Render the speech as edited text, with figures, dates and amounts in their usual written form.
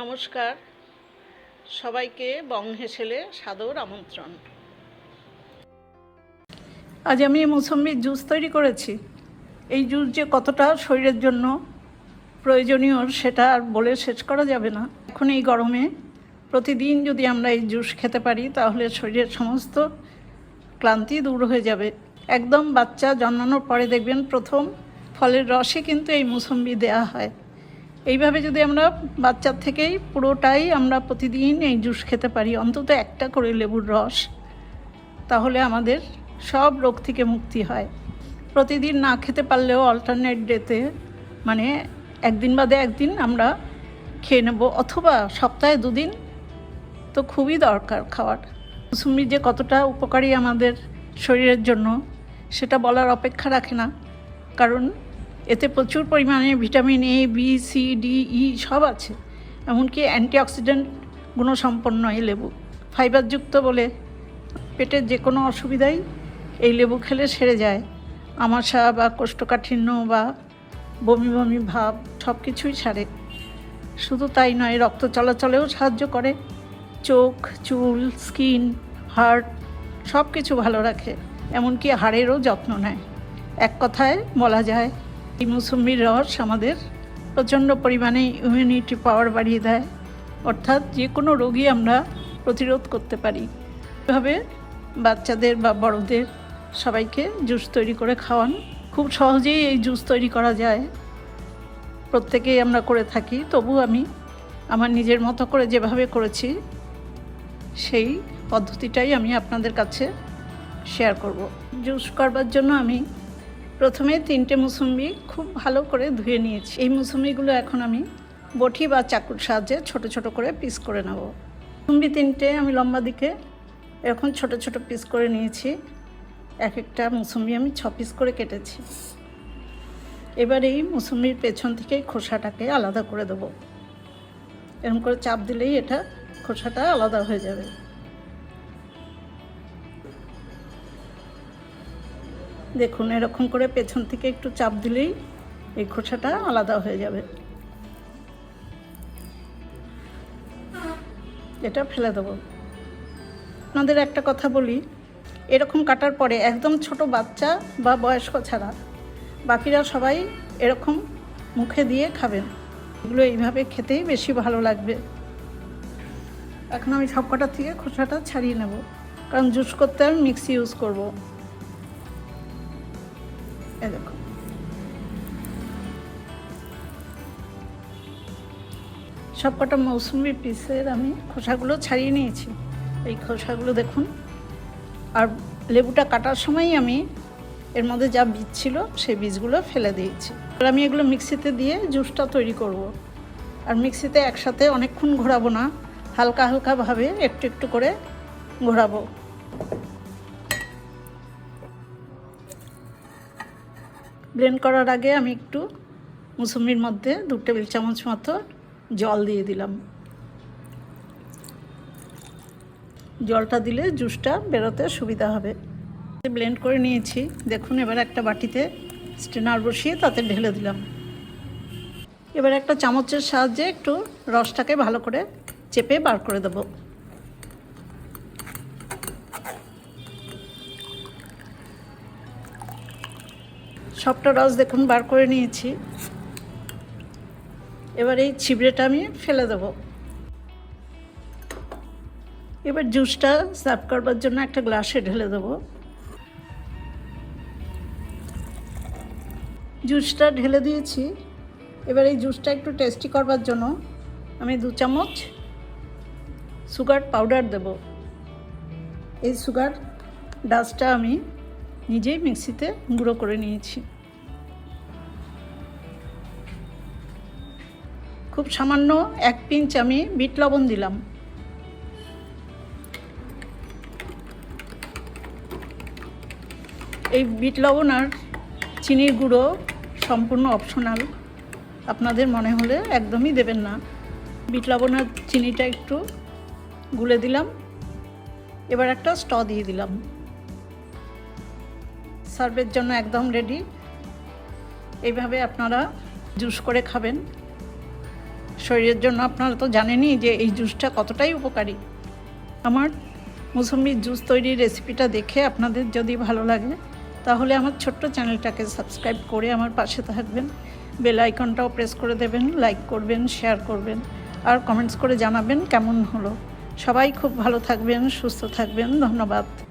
নমস্কার, সবাইকে বং হেসেলে সাদর আমন্ত্রণ। আজ আমি মৌসম্বির জুস তৈরি করেছি। এই জুস যে কতটা শরীরের জন্য প্রয়োজনীয় সেটা আর বলে শেষ করা যাবে না। এখন এই গরমে প্রতিদিন যদি আমরা এই জুস খেতে পারি তাহলে শরীরের সমস্ত ক্লান্তি দূর হয়ে যাবে। একদম বাচ্চা জন্মানোর পরে দেখবেন প্রথম ফলের রসে কিন্তু এই মৌসম্বি দেয়া হয়। এইভাবে যদি আমরা বাচ্চার থেকেই পুরোটাই আমরা প্রতিদিন এই জুস খেতে পারি, অন্তত একটা করে লেবুর রস, তাহলে আমাদের সব রোগ থেকে মুক্তি হয়। প্রতিদিন না খেতে পারলেও অল্টারনেট ডেতে, মানে একদিন বাদে একদিন আমরা খেয়ে নেব, অথবা সপ্তাহে 2 দিন তো খুবই দরকার খাওয়ার। মৌসুমি যে কতটা উপকারী আমাদের শরীরের জন্য সেটা বলার অপেক্ষা রাখে না, কারণ এতে প্রচুর পরিমাণে vitamin A, B, C, D, E সব আছে। এমনকি অ্যান্টিঅক্সিডেন্ট গুণসম্পন্ন এই লেবু, ফাইবারযুক্ত বলে পেটের যে কোনো অসুবিধাই এই লেবু খেলে সেরে যায়। আমাশা বা কোষ্ঠকাঠিন্য বা বমি বমি ভাব সব কিছুই সারে। শুধু তাই নয়, রক্ত চলাচলেও সাহায্য করে, চোখ, চুল, স্কিন, হার্ট সব কিছু ভালো রাখে, এমনকি হাড়েরও যত্ন নেয়। এক কথায় বলা যায় এই মৌসুমির রস আমাদের প্রচণ্ড পরিমাণে ইমিউনিটি পাওয়ার বাড়িয়ে দেয়, অর্থাৎ যে কোনো রোগই আমরা প্রতিরোধ করতে পারি। এভাবে বাচ্চাদের বা বড়দের সবাইকে জুস তৈরি করে খাওয়ান। খুব সহজেই এই জুস তৈরি করা যায়, প্রত্যেকেই আমরা করে থাকি। তবু আমি আমার নিজের মতো করে যেভাবে করেছি সেই পদ্ধতিটাই আমি আপনাদের কাছে শেয়ার করব। জুস করবার জন্য আমি প্রথমে 3টে মৌসুমি খুব ভালো করে ধুয়ে নিয়েছি। এই মৌসুমিগুলো এখন আমি বটি বা চাকুর সাহায্যে ছোট ছোট করে পিস করে নেব। মৌসুমি 3টে আমি লম্বা দিকে এরকম ছোট ছোট পিস করে নিয়েছি। এক একটা মৌসুমি আমি 6 পিস করে কেটেছি। এবার এই মৌসুমির পেছন থেকে খোসাটাকে আলাদা করে দেব। এরকম করে চাপ দিলেই এটা খোসাটা আলাদা হয়ে যাবে। দেখুন, এরকম করে পেছন থেকে একটু চাপ দিলেই এই খোসাটা আলাদা হয়ে যাবে। এটা ফেলে দেবো। আপনাদের একটা কথা বলি, এরকম কাটার পরে একদম ছোট বাচ্চা বা বয়স্ক ছাড়া বাকিরা সবাই এরকম মুখে দিয়ে খাবেন। এগুলো এইভাবে খেতেই বেশি ভালো লাগবে। এখন আমি সব কটার থেকে খোসাটা ছাড়িয়ে নেব, কারণ জুস করতে আমি মিক্সি ইউজ করব। এই দেখো, সব কটা মৌসুমি পিসের আমি খোসাগুলো ছাড়িয়ে নিয়েছি। এই খোসাগুলো দেখুন। আর লেবুটা কাটার সময়ই আমি এর মধ্যে যা বীজ ছিল সেই বীজগুলো ফেলে দিয়েছি। আর আমি এগুলো মিক্সিতে দিয়ে জুসটা তৈরি করব। আর মিক্সিতে একসাথে অনেকক্ষণ ঘোরাবো না, হালকা হালকাভাবে একটু একটু করে ঘোরাবো। ব্লেন্ড করার আগে আমি একটু মৌসুমির মধ্যে 2 টেবিল চামচ মতো জল দিয়ে দিলাম। জলটা দিলে জুসটা বেরোতে সুবিধা হবে। ব্লেন্ড করে নিয়েছি। দেখুন, এবার একটা বাটিতে স্ট্রেনার বসিয়ে তাতে ঢেলে দিলাম। এবার একটা চামচের সাহায্যে একটু রসটাকে ভালো করে চেপে বার করে দেব। সবটা রস দেখুন বার করে নিয়েছি। এবার এই ছিবড়েটা আমি ফেলে দেব। এবার জুসটা সার্ভ করবার জন্য একটা গ্লাসে ঢেলে দেব। জুসটা ঢেলে দিয়েছি। এবার এই জুসটা একটু টেস্টি করবার জন্য আমি 2 চামচ সুগার পাউডার দেব। এই সুগার ডাস্টটা আমি নিজেই মিক্সিতে গুঁড়ো করে নিয়েছি। খুব সামান্য 1 পিঞ্চ আমি বিট লবণ দিলাম। এই বিট লবণ আর চিনির গুঁড়ো সম্পূর্ণ অপশনাল, আপনাদের মনে হলে একদমই দেবেন না। বিট লবণ আর চিনিটা একটু গুলে দিলাম। এবার একটা স্ট দিয়ে দিলাম। সার্ভের জন্য একদম রেডি। এইভাবে আপনারা জুস করে খাবেন। শরীরের জন্য আপনারা তো জানেনই যে এই জুসটা কতটাই উপকারী। আমার মৌসম্বির জুস তৈরির রেসিপিটা দেখে আপনাদের যদি ভালো লাগে তাহলে আমার ছোট্ট চ্যানেলটাকে সাবস্ক্রাইব করে আমার পাশে থাকবেন, বেল আইকনটাও প্রেস করে দেবেন, লাইক করবেন, শেয়ার করবেন আর কমেন্টস করে জানাবেন কেমন হলো। সবাই খুব ভালো থাকবেন, সুস্থ থাকবেন। ধন্যবাদ।